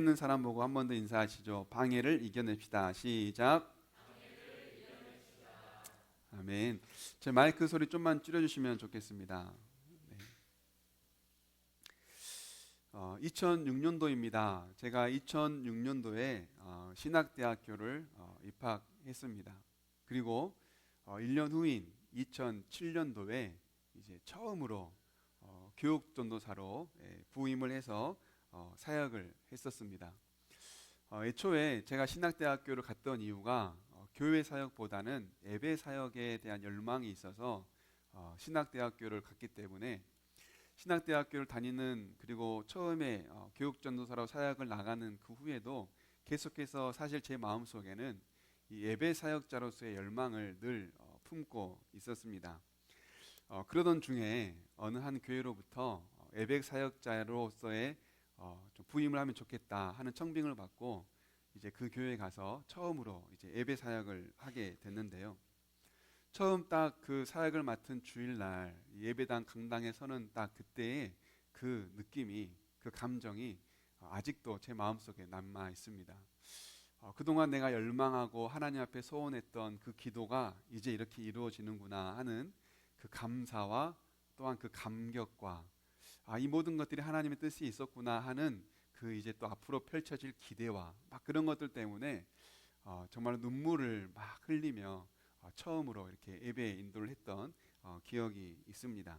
있는 사람 보고 한 번 더 인사하시죠. 방해를 이겨냅시다. 시작. 아멘. 제 마이크 소리 좀만 줄여주시면 좋겠습니다. 네. 2006년도입니다. 제가 2006년도에 신학대학교를 입학했습니다. 그리고 1년 후인 2007년도에 이제 처음으로 교육전도사로 부임을 해서 사역을 했었습니다. 애초에 제가 신학대학교를 갔던 이유가 교회 사역보다는 예배 사역에 대한 열망이 있어서 신학대학교를 갔기 때문에 신학대학교를 다니는, 그리고 처음에 교육전도사로 사역을 나가는 그 후에도 계속해서 사실 제 마음속에는 이 예배 사역자로서의 열망을 늘 품고 있었습니다. 그러던 중에 어느 한 교회로부터 예배 사역자로서의 좀 부임을 하면 좋겠다 하는 청빙을 받고 이제 그 교회에 가서 처음으로 이제 예배 사역을 하게 됐는데요. 처음 딱 그 사역을 맡은 주일날 예배당 강당에 서는 딱 그때의 그 느낌이, 그 감정이 아직도 제 마음속에 남아 있습니다. 그동안 내가 열망하고 하나님 앞에 소원했던 그 기도가 이제 이렇게 이루어지는구나 하는 그 감사와 또한 그 감격과 이 모든 것들이 하나님의 뜻이 있었구나 하는 그 이제 또 앞으로 펼쳐질 기대와 막 그런 것들 때문에 정말 눈물을 막 흘리며 처음으로 이렇게 예배에 인도를 했던 기억이 있습니다.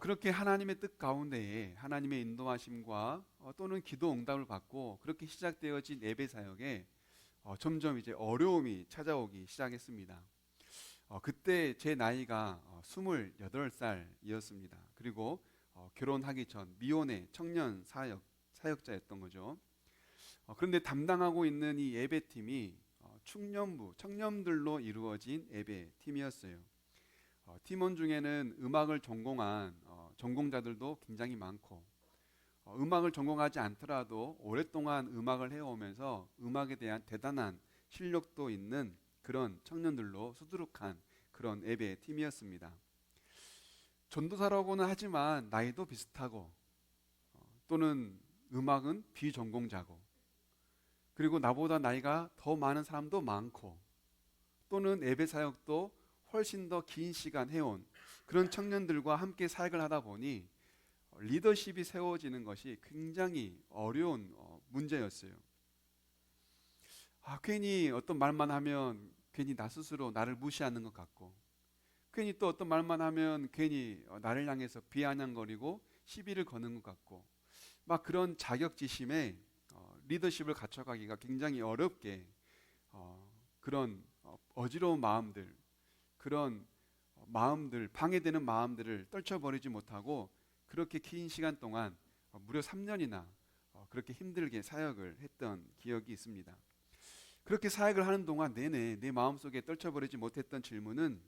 그렇게 하나님의 뜻 가운데에 하나님의 인도하심과 또는 기도 응답을 받고 그렇게 시작되어진 예배 사역에 점점 이제 어려움이 찾아오기 시작했습니다. 그때 제 나이가 28살이었습니다. 그리고 결혼하기 전 미혼의 청년 사역자였던 거죠. 그런데 담당하고 있는 이 예배팀이 충년부, 청년들로 이루어진 예배팀이었어요. 팀원 중에는 음악을 전공한 전공자들도 굉장히 많고 음악을 전공하지 않더라도 오랫동안 음악을 해오면서 음악에 대한 대단한 실력도 있는 그런 청년들로 수두룩한 그런 예배팀이었습니다. 전도사라고는 하지만 나이도 비슷하고 또는 음악은 비전공자고 그리고 나보다 나이가 더 많은 사람도 많고 또는 예배 사역도 훨씬 더 긴 시간 해온 그런 청년들과 함께 사역을 하다 보니 리더십이 세워지는 것이 굉장히 어려운 문제였어요. 괜히 어떤 말만 하면 괜히 나 스스로 나를 무시하는 것 같고 괜히 또 어떤 말만 하면 괜히 나를 향해서 비아냥거리고 시비를 거는 것 같고 막 그런 자격지심에 리더십을 갖춰가기가 굉장히 어렵게 그런 어지러운 마음들, 그런 마음들, 방해되는 마음들을 떨쳐버리지 못하고 그렇게 긴 시간 동안 무려 3년이나 그렇게 힘들게 사역을 했던 기억이 있습니다. 그렇게 사역을 하는 동안 내내 내 마음속에 떨쳐버리지 못했던 질문은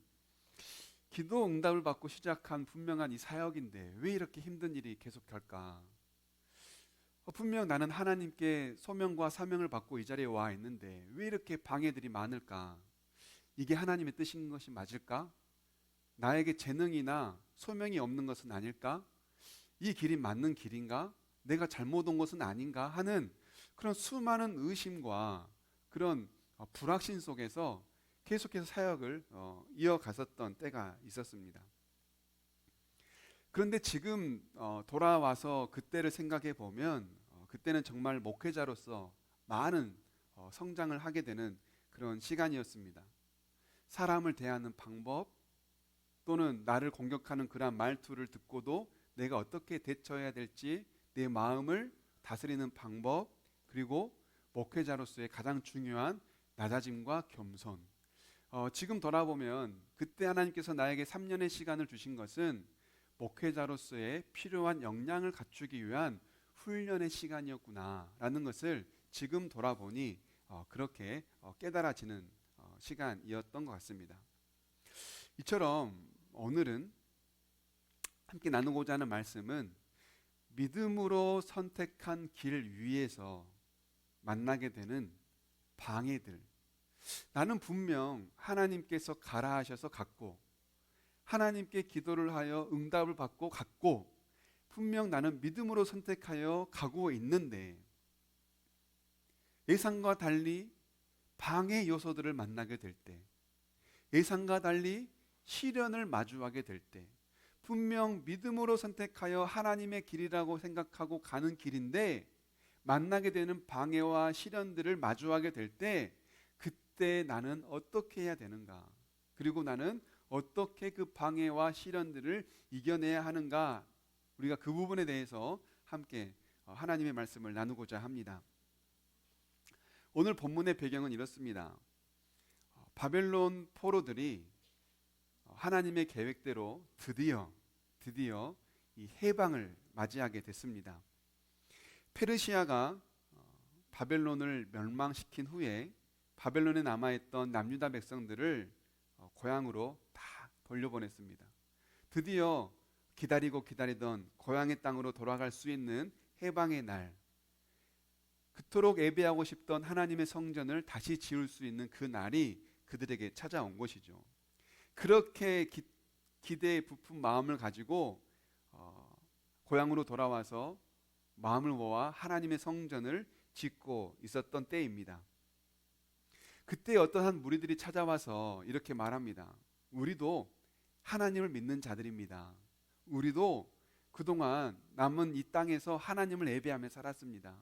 기도 응답을 받고 시작한 분명한 이 사역인데 왜 이렇게 힘든 일이 계속 될까? 분명 나는 하나님께 소명과 사명을 받고 이 자리에 와 있는데 왜 이렇게 방해들이 많을까? 이게 하나님의 뜻인 것이 맞을까? 나에게 재능이나 소명이 없는 것은 아닐까? 이 길이 맞는 길인가? 내가 잘못 온 것은 아닌가? 하는 그런 수많은 의심과 그런 불확신 속에서 계속해서 사역을 이어갔었던 때가 있었습니다. 그런데 지금 돌아와서 그때를 생각해 보면 그때는 정말 목회자로서 많은 성장을 하게 되는 그런 시간이었습니다. 사람을 대하는 방법 또는 나를 공격하는 그러한 말투를 듣고도 내가 어떻게 대처해야 될지 내 마음을 다스리는 방법, 그리고 목회자로서의 가장 중요한 낮아짐과 겸손. 지금 돌아보면 그때 하나님께서 나에게 3년의 시간을 주신 것은 목회자로서의 필요한 역량을 갖추기 위한 훈련의 시간이었구나라는 것을 지금 돌아보니 그렇게 깨달아지는 시간이었던 것 같습니다. 이처럼 오늘은 함께 나누고자 하는 말씀은 믿음으로 선택한 길 위에서 만나게 되는 방해들. 나는 분명 하나님께서 가라 하셔서 갔고 하나님께 기도를 하여 응답을 받고 갔고 분명 나는 믿음으로 선택하여 가고 있는데 예상과 달리 방해 요소들을 만나게 될 때, 예상과 달리 시련을 마주하게 될 때, 분명 믿음으로 선택하여 하나님의 길이라고 생각하고 가는 길인데 만나게 되는 방해와 시련들을 마주하게 될 때, 그때 나는 어떻게 해야 되는가? 그리고 나는 어떻게 그 방해와 시련들을 이겨내야 하는가? 우리가 그 부분에 대해서 함께 하나님의 말씀을 나누고자 합니다. 오늘 본문의 배경은 이렇습니다. 바벨론 포로들이 하나님의 계획대로 드디어 이 해방을 맞이하게 됐습니다. 페르시아가 바벨론을 멸망시킨 후에 바벨론에 남아있던 남유다 백성들을 고향으로 다 돌려보냈습니다. 드디어 기다리던 고향의 땅으로 돌아갈 수 있는 해방의 날, 그토록 예배하고 싶던 하나님의 성전을 다시 지을 수 있는 그 날이 그들에게 찾아온 것이죠. 그렇게 기대에 부푼 마음을 가지고 고향으로 돌아와서 마음을 모아 하나님의 성전을 짓고 있었던 때입니다. 그때 어떠한 무리들이 찾아와서 이렇게 말합니다. 우리도 하나님을 믿는 자들입니다. 우리도 그동안 남은 이 땅에서 하나님을 예배하며 살았습니다.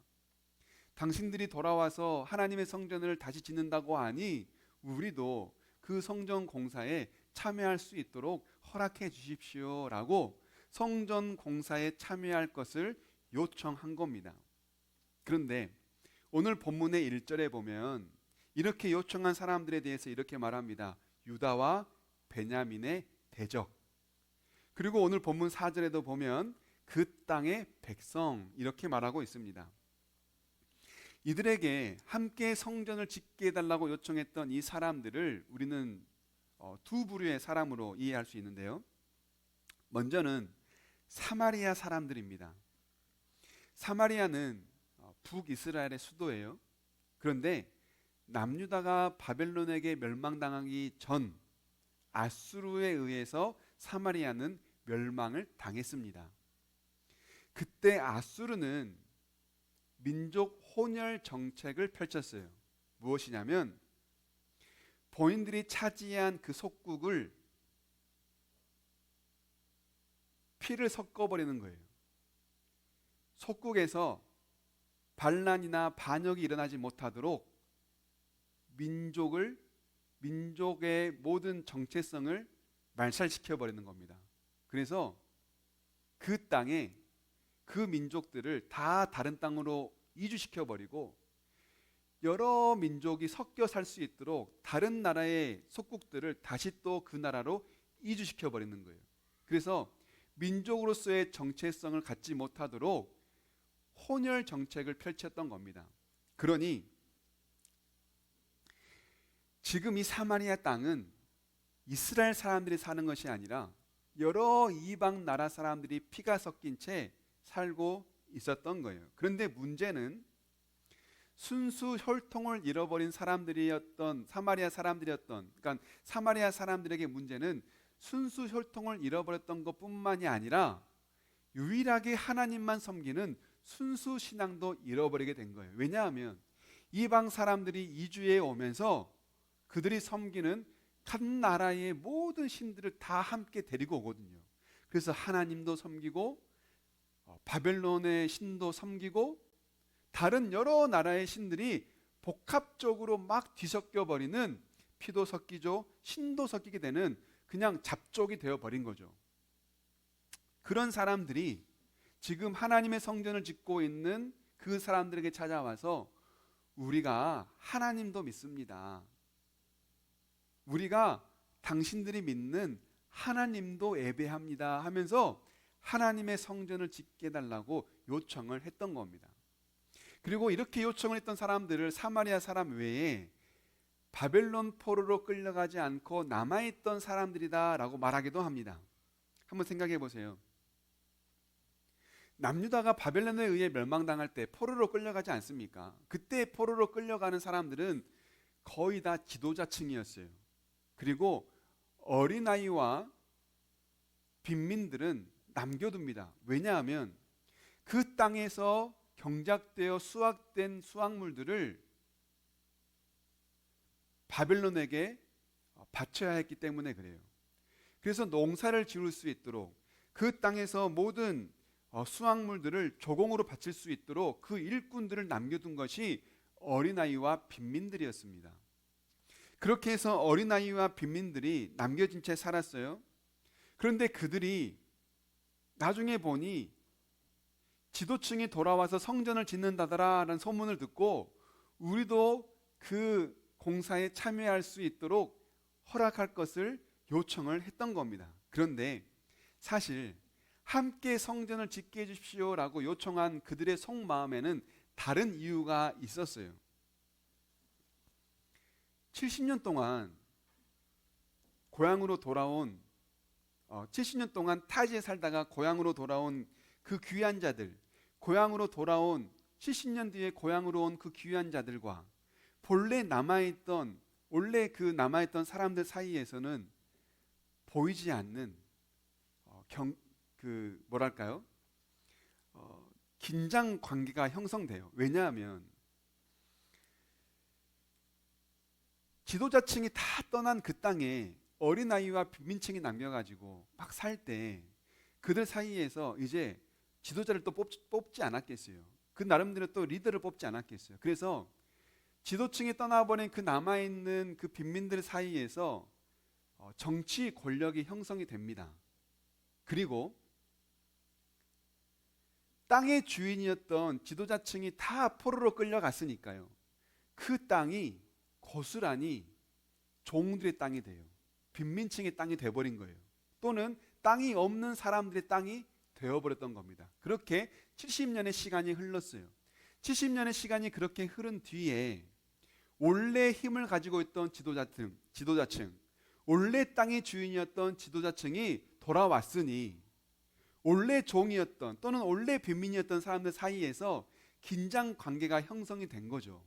당신들이 돌아와서 하나님의 성전을 다시 짓는다고 하니 우리도 그 성전 공사에 참여할 수 있도록 허락해 주십시오 라고 성전 공사에 참여할 것을 요청한 겁니다. 그런데 오늘 본문의 1절에 보면 이렇게 요청한 사람들에 대해서 이렇게 말합니다. 유다와 베냐민의 대적. 그리고 오늘 본문 4절에도 보면 그 땅의 백성 이렇게 말하고 있습니다. 이들에게 함께 성전을 짓게 해달라고 요청했던 이 사람들을 우리는 두 부류의 사람으로 이해할 수 있는데요. 먼저는 사마리아 사람들입니다. 사마리아는 북이스라엘의 수도예요. 그런데 남유다가 바벨론에게 멸망당하기 전 아수르에 의해서 사마리아는 멸망을 당했습니다. 그때 아수르는 민족 혼혈 정책을 펼쳤어요. 무엇이냐면 본인들이 차지한 그 속국을 피를 섞어버리는 거예요. 속국에서 반란이나 반역이 일어나지 못하도록 민족의 모든 정체성을 말살시켜버리는 겁니다. 그래서 그 땅에 그 민족들을 다 다른 땅으로 이주시켜버리고 여러 민족이 섞여 살 수 있도록 다른 나라의 속국들을 다시 또 그 나라로 이주시켜버리는 거예요. 그래서 민족으로서의 정체성을 갖지 못하도록 혼혈 정책을 펼쳤던 겁니다. 그러니 지금 이 사마리아 땅은 이스라엘 사람들이 사는 것이 아니라 여러 이방 나라 사람들이 피가 섞인 채 살고 있었던 거예요. 그런데 문제는 순수 혈통을 잃어버린 사람들이었던 사마리아 사람들이었던, 그러니까 사마리아 사람들에게 문제는 순수 혈통을 잃어버렸던 것뿐만이 아니라 유일하게 하나님만 섬기는 순수 신앙도 잃어버리게 된 거예요. 왜냐하면 이방 사람들이 이주해 오면서 그들이 섬기는 각 나라의 모든 신들을 다 함께 데리고 오거든요. 그래서 하나님도 섬기고 바벨론의 신도 섬기고 다른 여러 나라의 신들이 복합적으로 막 뒤섞여 버리는, 피도 섞이죠, 신도 섞이게 되는 그냥 잡족이 되어 버린 거죠. 그런 사람들이 지금 하나님의 성전을 짓고 있는 그 사람들에게 찾아와서 우리가 하나님도 믿습니다. 우리가 당신들이 믿는 하나님도 예배합니다 하면서 하나님의 성전을 짓게 해달라고 요청을 했던 겁니다. 그리고 이렇게 요청을 했던 사람들을 사마리아 사람 외에 바벨론 포로로 끌려가지 않고 남아있던 사람들이다 라고 말하기도 합니다. 한번 생각해 보세요. 남유다가 바벨론에 의해 멸망당할 때 포로로 끌려가지 않습니까? 그때 포로로 끌려가는 사람들은 거의 다 지도자층이었어요. 그리고 어린아이와 빈민들은 남겨둡니다. 왜냐하면 그 땅에서 경작되어 수확된 수확물들을 바벨론에게 바쳐야 했기 때문에 그래요. 그래서 농사를 지을 수 있도록 그 땅에서 모든 수확물들을 조공으로 바칠 수 있도록 그 일꾼들을 남겨둔 것이 어린아이와 빈민들이었습니다. 그렇게 해서 어린아이와 빈민들이 남겨진 채 살았어요. 그런데 그들이 나중에 보니 지도층이 돌아와서 성전을 짓는다더라라는 소문을 듣고 우리도 그 공사에 참여할 수 있도록 허락할 것을 요청을 했던 겁니다. 그런데 사실 함께 성전을 짓게 해주십시오라고 요청한 그들의 속마음에는 다른 이유가 있었어요. 70년 동안 고향으로 돌아온 70년 동안 타지에 살다가 고향으로 돌아온 그 귀한 자들, 고향으로 돌아온 70년 뒤에 고향으로 온 그 귀한 자들과 원래 남아있던 사람들 사이에서는 보이지 않는 긴장 관계가 형성돼요. 왜냐하면 지도자층이 다 떠난 그 땅에 어린아이와 빈민층이 남겨가지고 막 살 때 그들 사이에서 이제 지도자를 또 뽑지 않았겠어요. 그 나름대로 또 리더를 뽑지 않았겠어요. 그래서 지도층이 떠나버린 그 남아있는 그 빈민들 사이에서 정치 권력이 형성이 됩니다. 그리고 땅의 주인이었던 지도자층이 다 포로로 끌려갔으니까요. 그 땅이 고스란히 종들의 땅이 돼요. 빈민층의 땅이 돼버린 거예요. 또는 땅이 없는 사람들의 땅이 되어버렸던 겁니다. 그렇게 70년의 시간이 흘렀어요. 70년의 시간이 그렇게 흐른 뒤에 원래 힘을 가지고 있던 지도자층, 원래 땅의 주인이었던 지도자층이 돌아왔으니 원래 종이었던 또는 원래 빈민이었던 사람들 사이에서 긴장 관계가 형성이 된 거죠.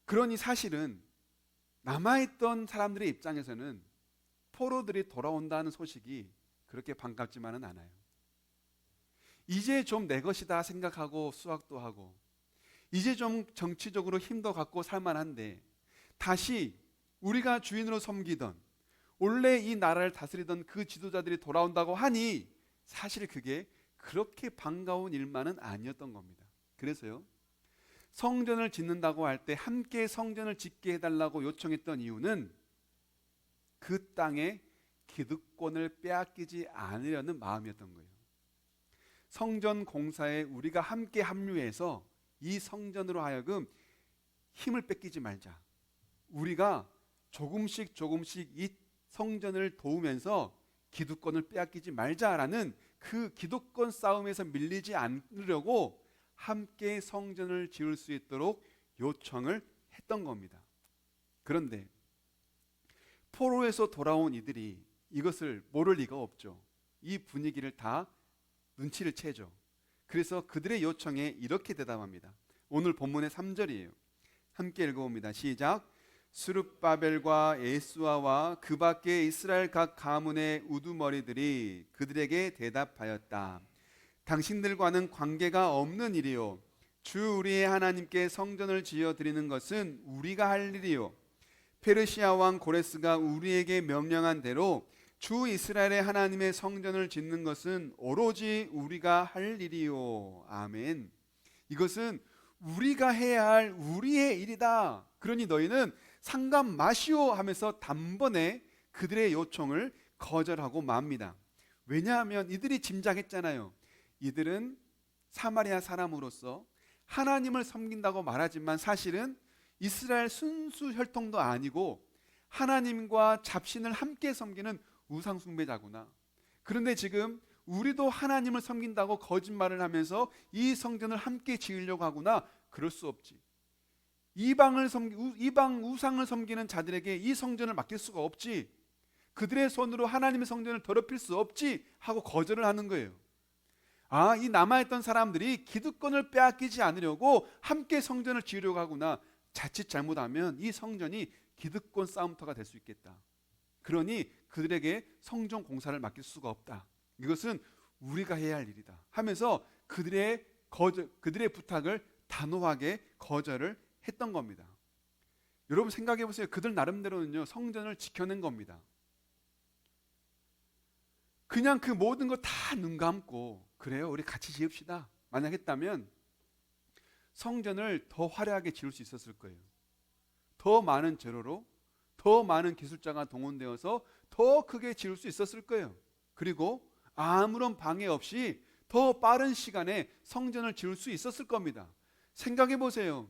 그러니 사실은 남아있던 사람들의 입장에서는 포로들이 돌아온다는 소식이 그렇게 반갑지만은 않아요. 이제 좀 내 것이다 생각하고 수학도 하고 이제 좀 정치적으로 힘도 갖고 살만한데 다시 우리가 주인으로 섬기던 원래 이 나라를 다스리던 그 지도자들이 돌아온다고 하니 사실 그게 그렇게 반가운 일만은 아니었던 겁니다. 그래서요, 성전을 짓는다고 할 때 함께 성전을 짓게 해달라고 요청했던 이유는 그 땅에 기득권을 빼앗기지 않으려는 마음이었던 거예요. 성전 공사에 우리가 함께 합류해서 이 성전으로 하여금 힘을 뺏기지 말자. 우리가 조금씩 이 성전을 도우면서 기득권을 빼앗기지 말자라는 그 기득권 싸움에서 밀리지 않으려고 함께 성전을 지을 수 있도록 요청을 했던 겁니다. 그런데 포로에서 돌아온 이들이 이것을 모를 리가 없죠. 이 분위기를 다 눈치를 채죠. 그래서 그들의 요청에 이렇게 대답합니다. 오늘 본문의 3절이에요. 함께 읽어봅니다. 시작. 스룹바벨과 예수아와 그 밖에 이스라엘 각 가문의 우두머리들이 그들에게 대답하였다. 당신들과는 관계가 없는 일이요, 주 우리의 하나님께 성전을 지어 드리는 것은 우리가 할 일이요, 페르시아 왕 고레스가 우리에게 명령한 대로 주 이스라엘의 하나님의 성전을 짓는 것은 오로지 우리가 할 일이요. 아멘. 이것은 우리가 해야 할 우리의 일이다. 그러니 너희는 상관 마시오 하면서 단번에 그들의 요청을 거절하고 맙니다. 왜냐하면 이들이 짐작했잖아요. 이들은 사마리아 사람으로서 하나님을 섬긴다고 말하지만 사실은 이스라엘 순수 혈통도 아니고 하나님과 잡신을 함께 섬기는 우상 숭배자구나. 그런데 지금 우리도 하나님을 섬긴다고 거짓말을 하면서 이 성전을 함께 지으려고 하구나. 그럴 수 없지. 이방 우상을 섬기는 자들에게 이 성전을 맡길 수가 없지. 그들의 손으로 하나님의 성전을 더럽힐 수 없지 하고 거절을 하는 거예요. 이 남아있던 사람들이 기득권을 빼앗기지 않으려고 함께 성전을 지으려고 하구나. 자칫 잘못하면 이 성전이 기득권 싸움터가 될 수 있겠다. 그러니 그들에게 성전 공사를 맡길 수가 없다. 이것은 우리가 해야 할 일이다 하면서 그들의 부탁을 단호하게 거절을 했던 겁니다. 여러분 생각해 보세요. 그들 나름대로는요, 성전을 지켜낸 겁니다. 그냥 그 모든 거 다 눈 감고 그래요, 우리 같이 지읍시다 만약 했다면 성전을 더 화려하게 지을 수 있었을 거예요. 더 많은 재료로, 더 많은 기술자가 동원되어서 더 크게 지을 수 있었을 거예요. 그리고 아무런 방해 없이 더 빠른 시간에 성전을 지을 수 있었을 겁니다. 생각해 보세요.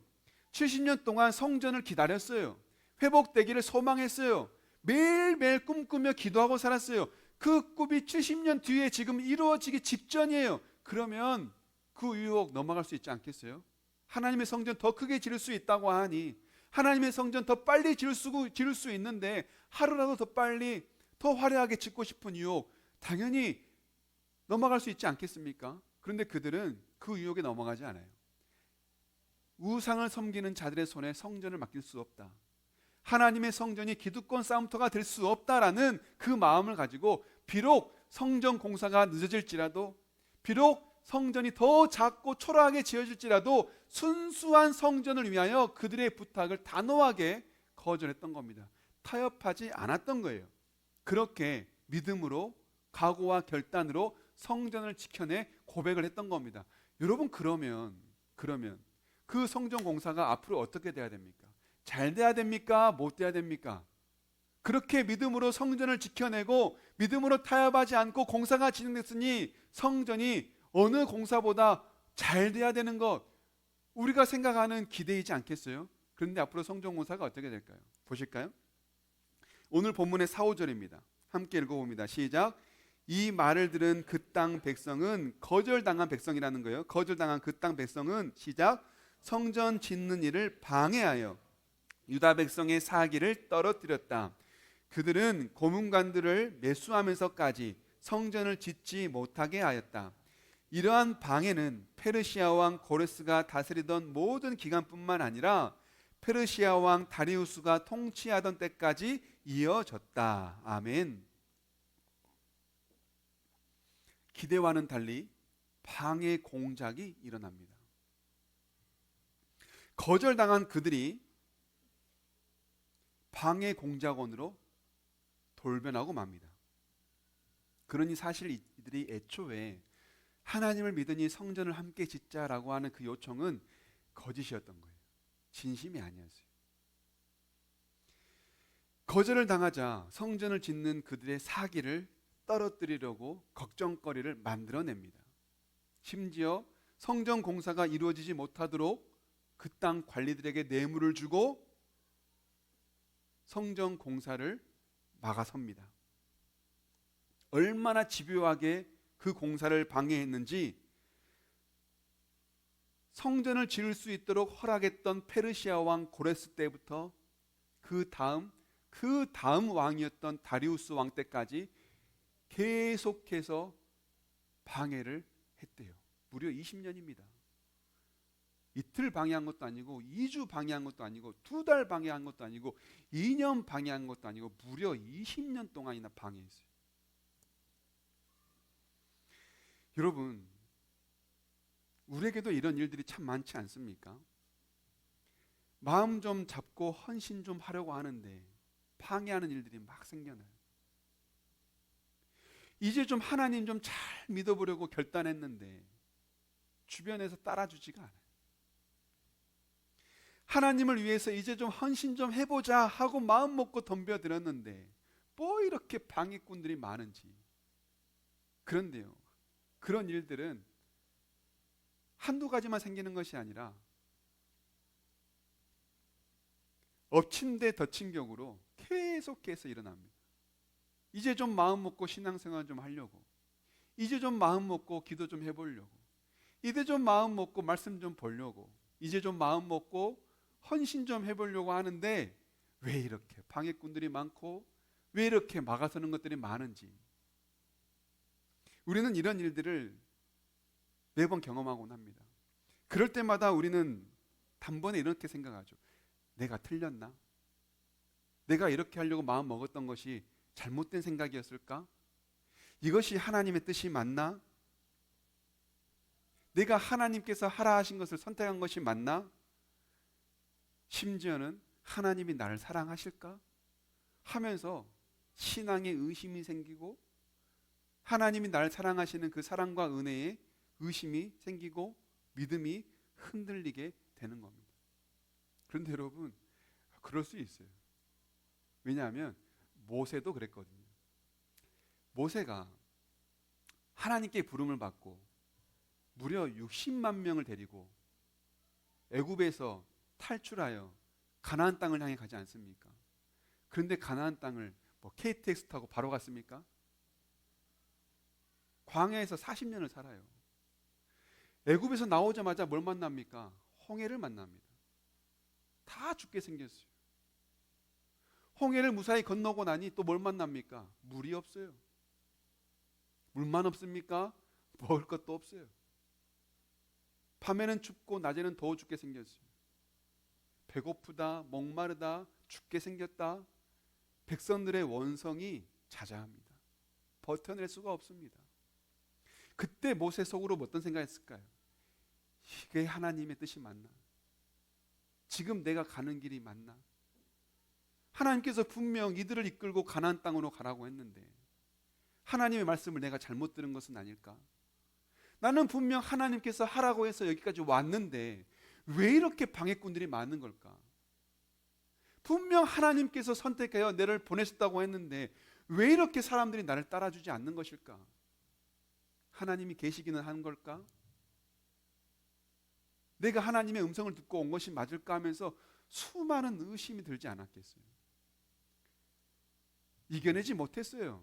70년 동안 성전을 기다렸어요. 회복되기를 소망했어요. 매일매일 꿈꾸며 기도하고 살았어요. 그 꿈이 70년 뒤에 지금 이루어지기 직전이에요. 그러면 그 유혹 넘어갈 수 있지 않겠어요? 하나님의 성전 더 크게 지을 수 있다고 하니, 하나님의 성전 더 빨리 지을 수 있는데 하루라도 더 빨리 더 화려하게 짓고 싶은 유혹 당연히 넘어갈 수 있지 않겠습니까? 그런데 그들은 그 유혹에 넘어가지 않아요. 우상을 섬기는 자들의 손에 성전을 맡길 수 없다, 하나님의 성전이 기득권 싸움터가 될 수 없다라는 그 마음을 가지고 비록 성전 공사가 늦어질지라도, 비록 성전이 더 작고 초라하게 지어질지라도 순수한 성전을 위하여 그들의 부탁을 단호하게 거절했던 겁니다. 타협하지 않았던 거예요. 그렇게 믿음으로, 각오와 결단으로 성전을 지켜내 고백을 했던 겁니다. 여러분, 그러면 그 성전 공사가 앞으로 어떻게 돼야 됩니까? 잘 돼야 됩니까? 못 돼야 됩니까? 그렇게 믿음으로 성전을 지켜내고 믿음으로 타협하지 않고 공사가 진행됐으니 성전이 어느 공사보다 잘 돼야 되는 것, 우리가 생각하는 기대이지 않겠어요? 그런데 앞으로 성전 공사가 어떻게 될까요? 보실까요? 오늘 본문의 4, 5절입니다. 함께 읽어봅니다. 시작. 이 말을 들은 그 땅 백성은, 거절당한 백성이라는 거예요. 거절당한 그 땅 백성은 시작. 성전 짓는 일을 방해하여 유다 백성의 사기를 떨어뜨렸다. 그들은 고문관들을 매수하면서까지 성전을 짓지 못하게 하였다. 이러한 방해는 페르시아 왕 고레스가 다스리던 모든 기간뿐만 아니라 페르시아 왕 다리우스가 통치하던 때까지 이어졌다. 아멘. 기대와는 달리 방해 공작이 일어납니다. 거절당한 그들이 방해 공작원으로 돌변하고 맙니다. 그러니 사실 이들이 애초에 하나님을 믿으니 성전을 함께 짓자라고 하는 그 요청은 거짓이었던 거예요. 진심이 아니었어요. 거절을 당하자 성전을 짓는 그들의 사기를 떨어뜨리려고 걱정거리를 만들어냅니다. 심지어 성전 공사가 이루어지지 못하도록 그 땅 관리들에게 뇌물을 주고 성전 공사를 막아섭니다. 얼마나 집요하게 그 공사를 방해했는지 성전을 지을 수 있도록 허락했던 페르시아 왕 고레스 때부터 그 다음 왕이었던 다리우스 왕 때까지 계속해서 방해를 했대요. 무려 20년입니다. 이틀 방해한 것도 아니고 2주 방해한 것도 아니고 2달 방해한 것도 아니고 2년 방해한 것도 아니고 무려 20년 동안이나 방해했어요. 여러분, 우리에게도 이런 일들이 참 많지 않습니까? 마음 좀 잡고 헌신 좀 하려고 하는데 방해하는 일들이 막 생겨나요. 이제 좀 하나님 좀 잘 믿어보려고 결단했는데 주변에서 따라주지가 않아요. 하나님을 위해서 이제 좀 헌신 좀 해보자 하고 마음 먹고 덤벼들었는데 뭐 이렇게 방해꾼들이 많은지. 그런데요, 그런 일들은 한두 가지만 생기는 것이 아니라 엎친 데 덮친 격으로 계속해서 일어납니다. 이제 좀 마음 먹고 신앙생활 좀 하려고, 이제 좀 마음 먹고 기도 좀 해보려고, 이제 좀 마음 먹고 말씀 좀 보려고, 이제 좀 마음 먹고 헌신 좀 해보려고 하는데 왜 이렇게 방해꾼들이 많고 왜 이렇게 막아서는 것들이 많은지, 우리는 이런 일들을 매번 경험하곤 합니다. 그럴 때마다 우리는 단번에 이렇게 생각하죠. 내가 틀렸나? 내가 이렇게 하려고 마음 먹었던 것이 잘못된 생각이었을까? 이것이 하나님의 뜻이 맞나? 내가 하나님께서 하라 하신 것을 선택한 것이 맞나? 심지어는 하나님이 나를 사랑하실까? 하면서 신앙에 의심이 생기고 하나님이 나를 사랑하시는 그 사랑과 은혜에 의심이 생기고 믿음이 흔들리게 되는 겁니다. 그런데 여러분, 그럴 수 있어요. 왜냐하면 모세도 그랬거든요. 모세가 하나님께 부름을 받고 무려 60만 명을 데리고 애굽에서 탈출하여 가나안 땅을 향해 가지 않습니까? 그런데 가나안 땅을 KTX 타고 바로 갔습니까? 광야에서 40년을 살아요. 애굽에서 나오자마자 뭘 만납니까? 홍해를 만납니다. 다 죽게 생겼어요. 홍해를 무사히 건너고 나니 또 뭘 만납니까? 물이 없어요. 물만 없습니까? 먹을 것도 없어요. 밤에는 춥고 낮에는 더워 죽게 생겼어요. 배고프다, 목마르다, 죽게 생겼다. 백성들의 원성이 자자합니다. 버텨낼 수가 없습니다. 그때 모세 속으로 어떤 생각했을까요? 이게 하나님의 뜻이 맞나? 지금 내가 가는 길이 맞나? 하나님께서 분명 이들을 이끌고 가나안 땅으로 가라고 했는데 하나님의 말씀을 내가 잘못 들은 것은 아닐까? 나는 분명 하나님께서 하라고 해서 여기까지 왔는데 왜 이렇게 방해꾼들이 많은 걸까? 분명 하나님께서 선택하여 나를 보내셨다고 했는데 왜 이렇게 사람들이 나를 따라주지 않는 것일까? 하나님이 계시기는 한 걸까? 내가 하나님의 음성을 듣고 온 것이 맞을까 하면서 수많은 의심이 들지 않았겠어요? 이겨내지 못했어요.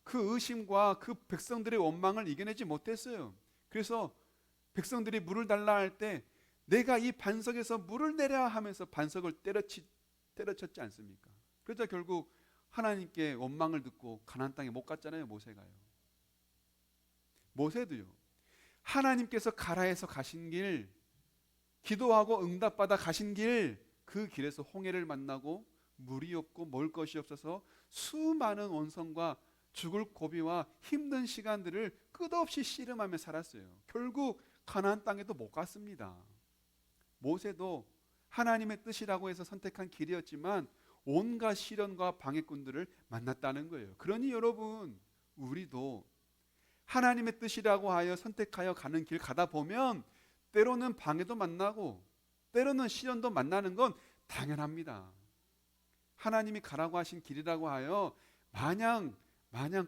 그 의심과 그 백성들의 원망을 이겨내지 못했어요. 그래서 백성들이 물을 달라 할 때 내가 이 반석에서 물을 내려 하면서 반석을 때려쳤지 않습니까? 그러자 결국 하나님께 원망을 듣고 가나안 땅에 못 갔잖아요. 모세가요. 모세도요. 하나님께서 가라 해서 가신 길, 기도하고 응답받아 가신 길, 그 길에서 홍해를 만나고 물이 없고 먹을 것이 없어서 수많은 원성과 죽을 고비와 힘든 시간들을 끝없이 씨름하며 살았어요. 결국 가나안 땅에도 못 갔습니다. 모세도 하나님의 뜻이라고 해서 선택한 길이었지만 온갖 시련과 방해꾼들을 만났다는 거예요. 그러니 여러분, 우리도 하나님의 뜻이라고 하여 선택하여 가는 길 가다 보면 때로는 방해도 만나고 때로는 시련도 만나는 건 당연합니다. 하나님이 가라고 하신 길이라고 하여 마냥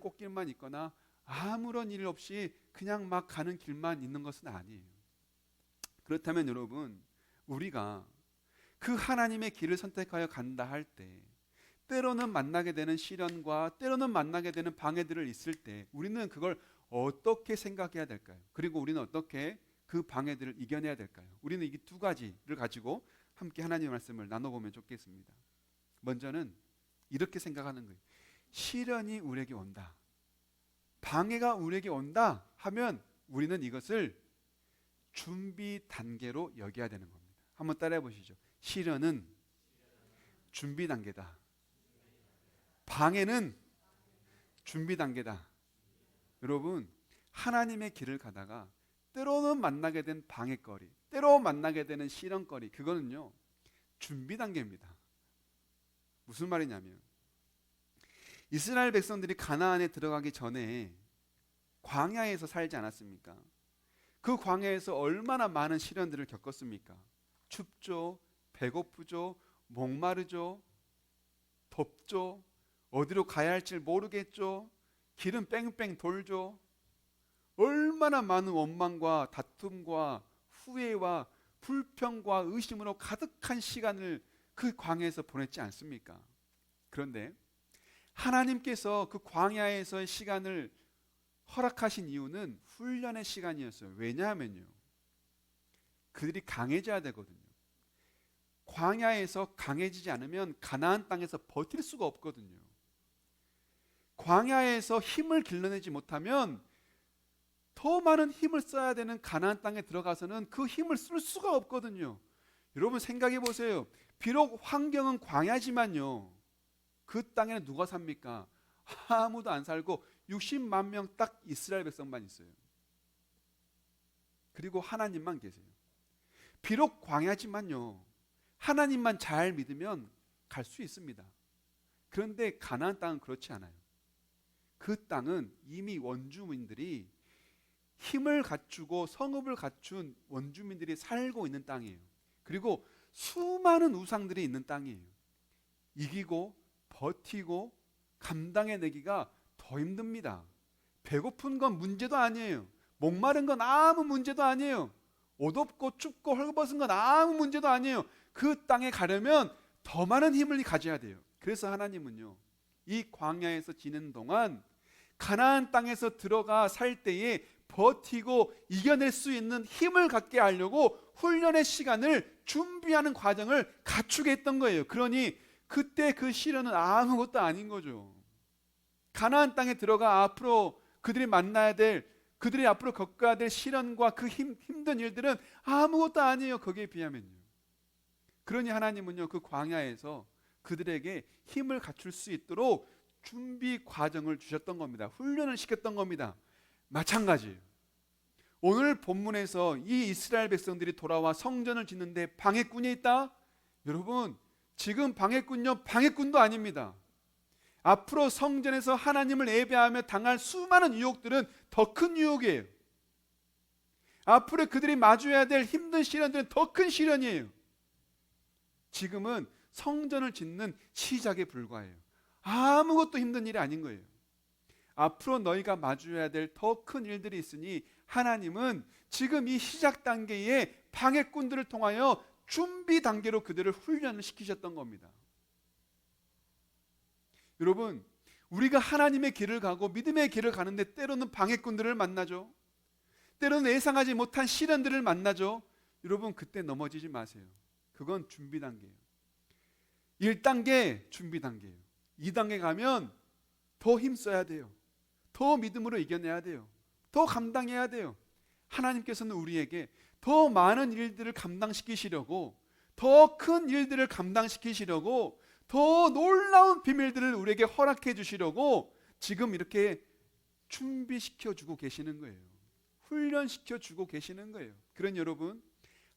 꽃길만 있거나 아무런 일 없이 그냥 막 가는 길만 있는 것은 아니에요. 그렇다면 여러분, 우리가 그 하나님의 길을 선택하여 간다 할 때 때로는 만나게 되는 시련과 때로는 만나게 되는 방해들을 있을 때 우리는 그걸 어떻게 생각해야 될까요? 그리고 우리는 어떻게 그 방해들을 이겨내야 될까요? 우리는 이 두 가지를 가지고 함께 하나님의 말씀을 나눠보면 좋겠습니다. 먼저는 이렇게 생각하는 거예요. 시련이 우리에게 온다, 방해가 우리에게 온다 하면 우리는 이것을 준비 단계로 여겨야 되는 겁니다. 한번 따라해 보시죠. 시련은 준비 단계다. 방해는 준비 단계다. 여러분, 하나님의 길을 가다가 때로는 만나게 된 방해거리, 때로 만나게 되는 시련거리, 그거는요 준비 단계입니다. 무슨 말이냐면 이스라엘 백성들이 가나안에 들어가기 전에 광야에서 살지 않았습니까? 그 광야에서 얼마나 많은 시련들을 겪었습니까? 춥죠, 배고프죠, 목마르죠, 덥죠, 어디로 가야 할지 모르겠죠, 길은 뺑뺑 돌죠. 얼마나 많은 원망과 다툼과 후회와 불평과 의심으로 가득한 시간을 그 광야에서 보냈지 않습니까? 그런데 하나님께서 그 광야에서의 시간을 허락하신 이유는 훈련의 시간이었어요. 왜냐하면요, 그들이 강해져야 되거든요. 광야에서 강해지지 않으면 가나안 땅에서 버틸 수가 없거든요. 광야에서 힘을 길러내지 못하면 더 많은 힘을 써야 되는 가나안 땅에 들어가서는 그 힘을 쓸 수가 없거든요. 여러분 생각해 보세요. 비록 환경은 광야지만요, 그 땅에는 누가 삽니까? 아무도 안 살고 60만 명 딱 이스라엘 백성만 있어요. 그리고 하나님만 계세요. 비록 광야지만요, 하나님만 잘 믿으면 갈 수 있습니다. 그런데 가나안 땅은 그렇지 않아요. 그 땅은 이미 원주민들이 힘을 갖추고 성읍을 갖춘 원주민들이 살고 있는 땅이에요. 그리고 수많은 우상들이 있는 땅이에요. 이기고 버티고 감당해내기가 더 힘듭니다. 배고픈 건 문제도 아니에요. 목마른 건 아무 문제도 아니에요. 옷 없고 춥고 헐벗은 건 아무 문제도 아니에요. 그 땅에 가려면 더 많은 힘을 가져야 돼요. 그래서 하나님은요, 이 광야에서 지내는 동안 가나안 땅에서 들어가 살 때에 버티고 이겨낼 수 있는 힘을 갖게 하려고 훈련의 시간을 준비하는 과정을 갖추게 했던 거예요. 그러니 그때 그 시련은 아무것도 아닌 거죠. 가나안 땅에 들어가 앞으로 그들이 만나야 될, 그들이 앞으로 겪어야 될 시련과 그 힘든 일들은 아무것도 아니에요. 거기에 비하면요. 그러니 하나님은요, 그 광야에서 그들에게 힘을 갖출 수 있도록 준비 과정을 주셨던 겁니다. 훈련을 시켰던 겁니다. 마찬가지예요. 오늘 본문에서 이 이스라엘 백성들이 돌아와 성전을 짓는데 방해꾼이 있다? 여러분, 지금 방해꾼요, 방해꾼도 아닙니다. 앞으로 성전에서 하나님을 예배하며 당할 수많은 유혹들은 더 큰 유혹이에요. 앞으로 그들이 마주해야 될 힘든 시련들은 더 큰 시련이에요. 지금은 성전을 짓는 시작에 불과해요. 아무것도 힘든 일이 아닌 거예요. 앞으로 너희가 마주해야 될 더 큰 일들이 있으니 하나님은 지금 이 시작 단계의 방해꾼들을 통하여 준비 단계로 그들을 훈련을 시키셨던 겁니다. 여러분, 우리가 하나님의 길을 가고 믿음의 길을 가는데 때로는 방해꾼들을 만나죠. 때로는 예상하지 못한 시련들을 만나죠. 여러분, 그때 넘어지지 마세요. 그건 준비 단계예요. 1단계 준비 단계예요. 2단계 가면 더 힘써야 돼요. 더 믿음으로 이겨내야 돼요. 더 감당해야 돼요. 하나님께서는 우리에게 더 많은 일들을 감당시키시려고, 더 큰 일들을 감당시키시려고, 더 놀라운 비밀들을 우리에게 허락해 주시려고 지금 이렇게 준비시켜 주고 계시는 거예요. 훈련시켜 주고 계시는 거예요. 그런 여러분,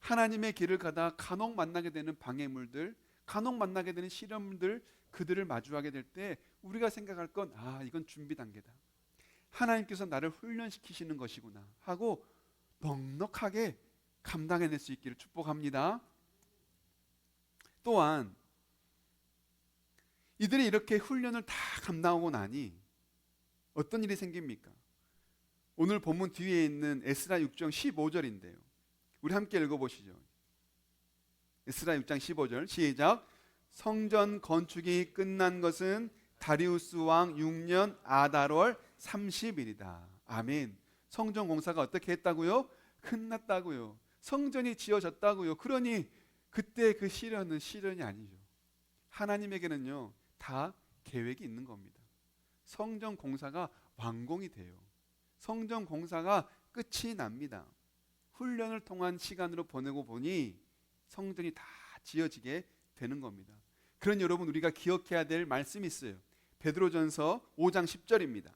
하나님의 길을 가다 간혹 만나게 되는 방해물들, 간혹 만나게 되는 시련들, 그들을 마주하게 될 때 우리가 생각할 건, 이건 준비 단계다. 하나님께서 나를 훈련시키시는 것이구나 하고 넉넉하게 감당해낼 수 있기를 축복합니다. 또한 이들이 이렇게 훈련을 다 감당하고 나니 어떤 일이 생깁니까? 오늘 본문 뒤에 있는 에스라 6장 15절인데요. 우리 함께 읽어보시죠. 에스라 6장 15절 시작. 성전 건축이 끝난 것은 다리우스 왕 6년 아달월 30일이다. 아멘. 성전 공사가 어떻게 했다고요? 끝났다고요. 성전이 지어졌다고요. 그러니 그때 그 시련은 시련이 아니죠. 하나님에게는요, 다 계획이 있는 겁니다. 성전 공사가 완공이 돼요. 성전 공사가 끝이 납니다. 훈련을 통한 시간으로 보내고 보니 성전이 다 지어지게 되는 겁니다. 그런 여러분, 우리가 기억해야 될 말씀이 있어요. 베드로전서 5장 10절입니다.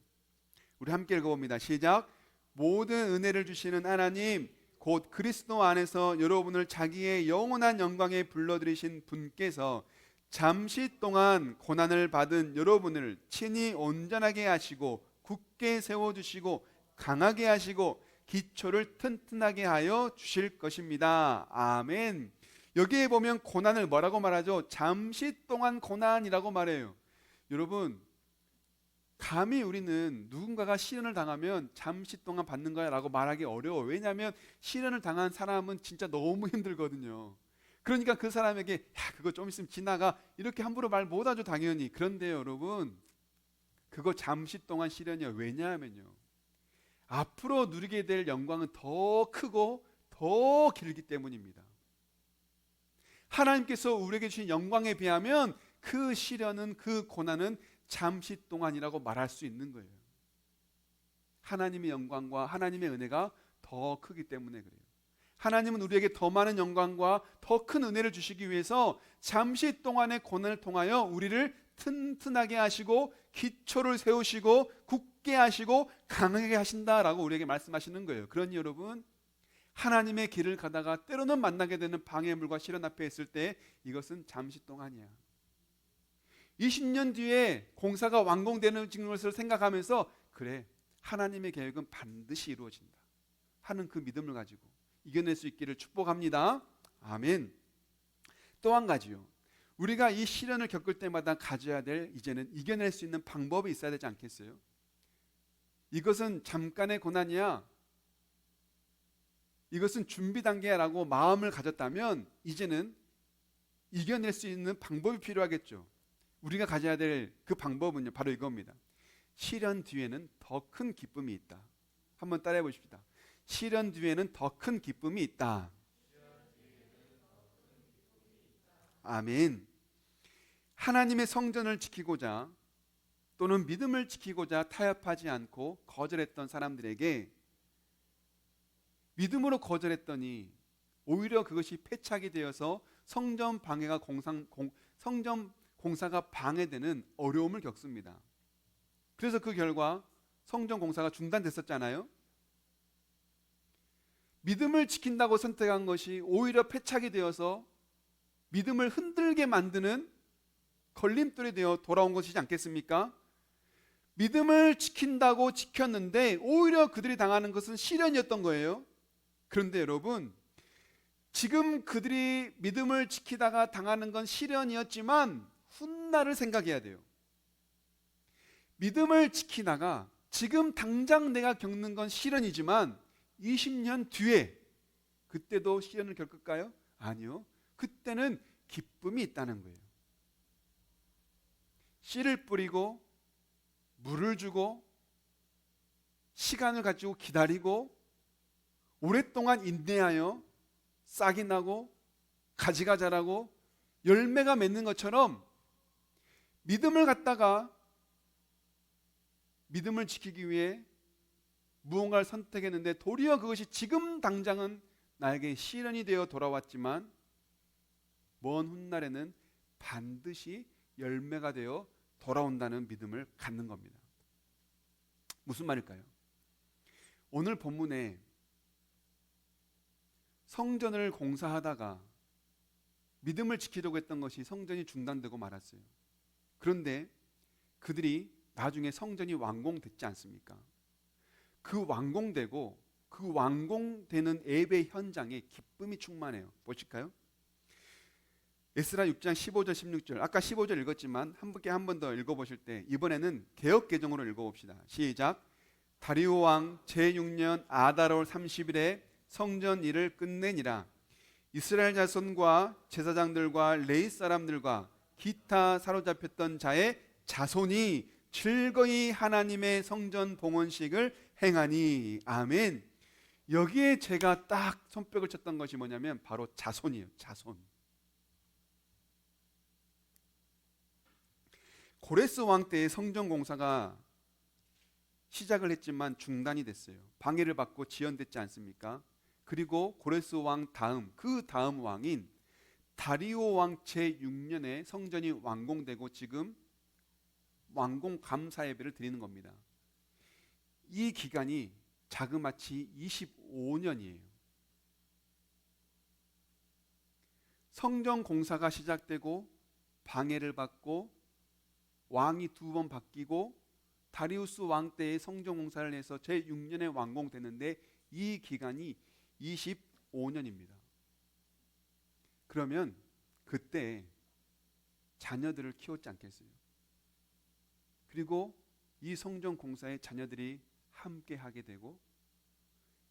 우리 함께 읽어봅니다. 시작. 모든 은혜를 주시는 하나님, 곧 그리스도 안에서 여러분을 자기의 영원한 영광에 불러들이신 분께서 잠시 동안 고난을 받은 여러분을 친히 온전하게 하시고 굳게 세워주시고 강하게 하시고 기초를 튼튼하게 하여 주실 것입니다. 아멘. 여기에 보면 고난을 뭐라고 말하죠? 잠시 동안 고난이라고 말해요. 여러분, 감히 우리는 누군가가 시련을 당하면 잠시 동안 받는 거야 라고 말하기 어려워. 왜냐하면 시련을 당한 사람은 진짜 너무 힘들거든요. 그러니까 그 사람에게 그거 좀 있으면 지나가 이렇게 함부로 말 못하죠, 당연히. 그런데요, 여러분, 그거 잠시 동안 시련이에요. 왜냐하면요, 앞으로 누리게 될 영광은 더 크고 더 길기 때문입니다. 하나님께서 우리에게 주신 영광에 비하면 그 시련은, 그 고난은 잠시 동안이라고 말할 수 있는 거예요. 하나님의 영광과 하나님의 은혜가 더 크기 때문에 그래요. 하나님은 우리에게 더 많은 영광과 더 큰 은혜를 주시기 위해서 잠시 동안의 고난을 통하여 우리를 튼튼하게 하시고 기초를 세우시고 굳게 하시고 강하게 하신다라고 우리에게 말씀하시는 거예요. 그러니 여러분, 하나님의 길을 가다가 때로는 만나게 되는 방해물과 시련 앞에 있을 때 이것은 잠시 동안이야. 20년 뒤에 공사가 완공되는 것을 생각하면서 그래, 하나님의 계획은 반드시 이루어진다 하는 그 믿음을 가지고 이겨낼 수 있기를 축복합니다. 아멘. 또 한 가지요. 우리가 이 시련을 겪을 때마다 가져야 될 이제는 이겨낼 수 있는 방법이 있어야 되지 않겠어요? 이것은 잠깐의 고난이야, 이것은 준비 단계라고 마음을 가졌다면 이제는 이겨낼 수 있는 방법이 필요하겠죠. 우리가 가져야 될 그 방법은요, 바로 이겁니다. 시련 뒤에는 더 큰 기쁨이 있다. 한번 따라해 보십시다. 시련 뒤에는 더 큰 기쁨이 있다. 아멘. 하나님의 성전을 지키고자 또는 믿음을 지키고자 타협하지 않고 거절했던 사람들에게 믿음으로 거절했더니 오히려 그것이 패착이 되어서 성전 공사가 방해되는 어려움을 겪습니다. 그래서 그 결과 성전 공사가 중단됐었잖아요. 믿음을 지킨다고 선택한 것이 오히려 패착이 되어서 믿음을 흔들게 만드는 걸림돌이 되어 돌아온 것이지 않겠습니까? 믿음을 지킨다고 지켰는데 오히려 그들이 당하는 것은 시련이었던 거예요. 그런데 여러분, 지금 그들이 믿음을 지키다가 당하는 건 시련이었지만 훗날을 생각해야 돼요. 믿음을 지키다가 지금 당장 내가 겪는 건 시련이지만 20년 뒤에 그때도 시련을 겪을까요? 아니요. 그때는 기쁨이 있다는 거예요. 씨를 뿌리고 물을 주고 시간을 가지고 기다리고 오랫동안 인내하여 싹이 나고 가지가 자라고 열매가 맺는 것처럼 믿음을 갖다가 믿음을 지키기 위해 무언가를 선택했는데 도리어 그것이 지금 당장은 나에게 시련이 되어 돌아왔지만 먼 훗날에는 반드시 열매가 되어 돌아온다는 믿음을 갖는 겁니다. 무슨 말일까요? 오늘 본문에 성전을 공사하다가 믿음을 지키려고 했던 것이 성전이 중단되고 말았어요. 그런데 그들이 나중에 성전이 완공됐지 않습니까? 그 완공되고 그 완공되는 예배 현장에 기쁨이 충만해요. 보실까요? 에스라 6장 15절 16절, 아까 15절 읽었지만 함께 한 번 더 읽어보실 때 이번에는 개역 개정으로 읽어봅시다. 시작. 다리오 왕 제6년 아달월 30일에 성전 일을 끝내니라. 이스라엘 자손과 제사장들과 레위 사람들과 기타 사로잡혔던 자의 자손이 즐거이 하나님의 성전 봉헌식을 행하니. 아멘. 여기에 제가 딱 손뼉을 쳤던 것이 뭐냐면 바로 자손이에요. 자손. 고레스 왕 때의 성전 공사가 시작을 했지만 중단이 됐어요. 방해를 받고 지연됐지 않습니까? 그리고 고레스 왕 다음, 그 다음 왕인 다리오 왕 제6년에 성전이 완공되고 지금 완공 감사 예배를 드리는 겁니다. 이 기간이 자그마치 25년이에요. 성전 공사가 시작되고 방해를 받고 왕이 2번 바뀌고 다리우스 왕 때의 성전 공사를 해서 제6년에 완공되는데 이 기간이 25년입니다. 그러면 그때 자녀들을 키웠지 않겠어요? 그리고 이 성전 공사에 자녀들이 함께 하게 되고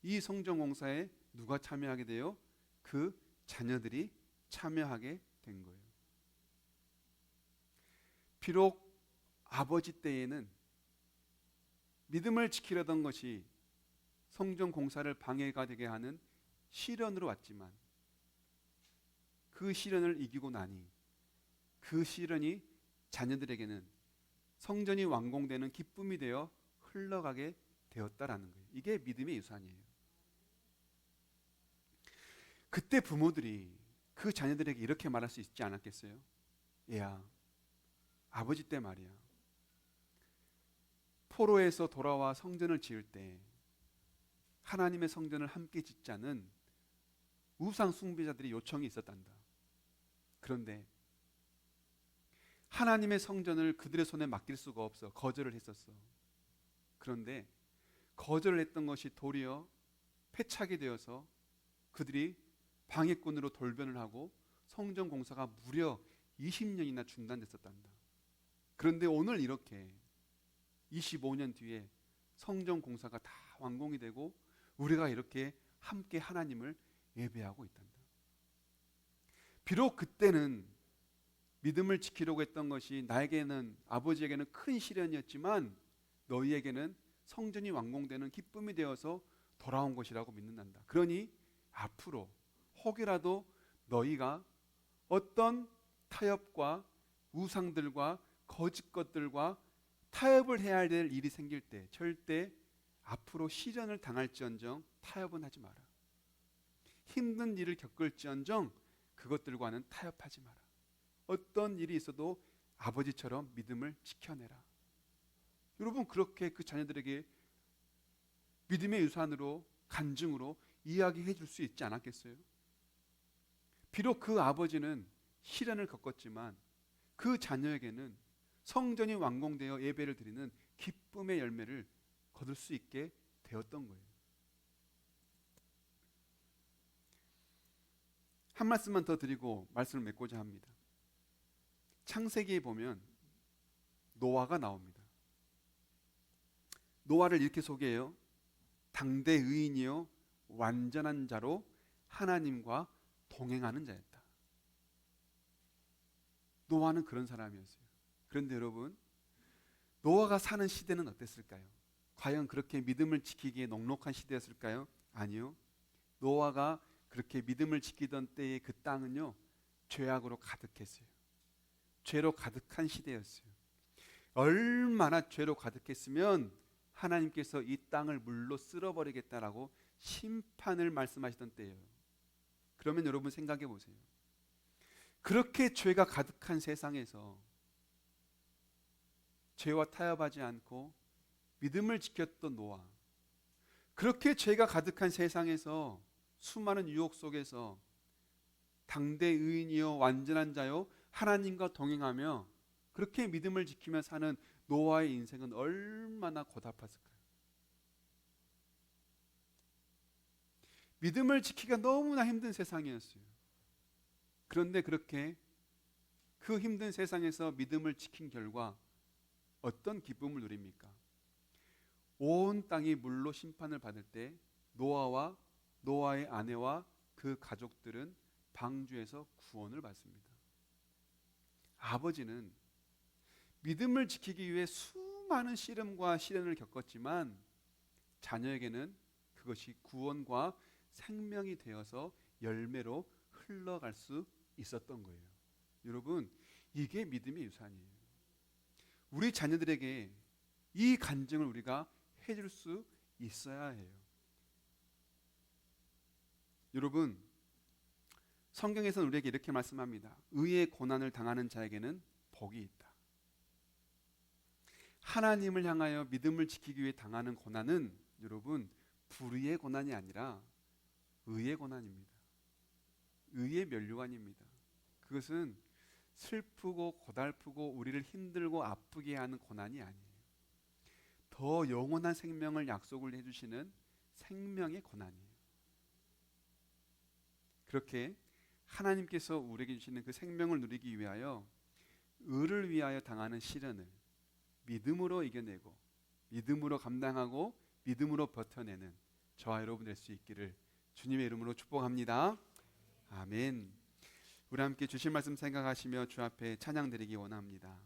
이 성전 공사에 누가 참여하게 돼요? 그 자녀들이 참여하게 된 거예요. 비록 아버지 때에는 믿음을 지키려던 것이 성전 공사를 방해가 되게 하는 시련으로 왔지만 그 시련을 이기고 나니 그 시련이 자녀들에게는 성전이 완공되는 기쁨이 되어 흘러가게 되었다라는 거예요. 이게 믿음의 유산이에요. 그때 부모들이 그 자녀들에게 이렇게 말할 수 있지 않았겠어요? 얘야, 아버지 때 말이야, 포로에서 돌아와 성전을 지을 때 하나님의 성전을 함께 짓자는 우상 숭배자들의 요청이 있었단다. 그런데 하나님의 성전을 그들의 손에 맡길 수가 없어 거절을 했었어. 그런데 거절을 했던 것이 도리어 패착이 되어서 그들이 방해꾼으로 돌변을 하고 성전 공사가 무려 20년이나 중단됐었단다. 그런데 오늘 이렇게 25년 뒤에 성전 공사가 다 완공이 되고 우리가 이렇게 함께 하나님을 예배하고 있단다. 비록 그때는 믿음을 지키려고 했던 것이 나에게는, 아버지에게는 큰 시련이었지만 너희에게는 성전이 완공되는 기쁨이 되어서 돌아온 것이라고 믿는단다. 그러니 앞으로 혹이라도 너희가 어떤 타협과 우상들과 거짓 것들과 타협을 해야 될 일이 생길 때 절대 앞으로 시련을 당할지언정 타협은 하지 마라. 힘든 일을 겪을지언정 그것들과는 타협하지 마라. 어떤 일이 있어도 아버지처럼 믿음을 지켜내라. 여러분, 그렇게 그 자녀들에게 믿음의 유산으로, 간증으로 이야기해 줄 수 있지 않았겠어요? 비록 그 아버지는 시련을 겪었지만 그 자녀에게는 성전이 완공되어 예배를 드리는 기쁨의 열매를 거둘 수 있게 되었던 거예요. 한 말씀만 더 드리고 말씀을 맺고자 합니다. 창세기에 보면 노아가 나옵니다. 노아를 이렇게 소개해요. 당대 의인이요 완전한 자로 하나님과 동행하는 자였다. 노아는 그런 사람이었어요. 그런데 여러분, 노아가 사는 시대는 어땠을까요? 과연 그렇게 믿음을 지키기에 넉넉한 시대였을까요? 아니요. 노아가 그렇게 믿음을 지키던 때의 그 땅은요, 죄악으로 가득했어요. 죄로 가득한 시대였어요. 얼마나 죄로 가득했으면 하나님께서 이 땅을 물로 쓸어버리겠다라고 심판을 말씀하시던 때예요. 그러면 여러분 생각해 보세요. 그렇게 죄가 가득한 세상에서 죄와 타협하지 않고 믿음을 지켰던 노아, 그렇게 죄가 가득한 세상에서 수많은 유혹 속에서 당대 의인이요 완전한 자요 하나님과 동행하며 그렇게 믿음을 지키며 사는 노아의 인생은 얼마나 고달팠을까요? 믿음을 지키기가 너무나 힘든 세상이었어요. 그런데 그렇게 그 힘든 세상에서 믿음을 지킨 결과 어떤 기쁨을 누립니까? 온 땅이 물로 심판을 받을 때 노아와 노아의 아내와 그 가족들은 방주에서 구원을 받습니다. 아버지는 믿음을 지키기 위해 수많은 씨름과 시련을 겪었지만 자녀에게는 그것이 구원과 생명이 되어서 열매로 흘러갈 수 있었던 거예요. 여러분, 이게 믿음의 유산이에요. 우리 자녀들에게 이 간증을 우리가 해줄 수 있어야 해요. 여러분, 성경에서는 우리에게 이렇게 말씀합니다. 의의 고난을 당하는 자에게는 복이 있다. 하나님을 향하여 믿음을 지키기 위해 당하는 고난은 여러분 불의의 고난이 아니라 의의 고난입니다. 의의 면류관입니다. 그것은 슬프고 고달프고 우리를 힘들고 아프게 하는 고난이 아니에요. 더 영원한 생명을 약속을 해주시는 생명의 고난이에요. 그렇게 하나님께서 우리에게 주시는 그 생명을 누리기 위하여 의를 위하여 당하는 시련을 믿음으로 이겨내고 믿음으로 감당하고 믿음으로 버텨내는 저와 여러분 될 수 있기를 주님의 이름으로 축복합니다. 아멘. 우리 함께 주신 말씀 생각하시며 주 앞에 찬양 드리기 원합니다.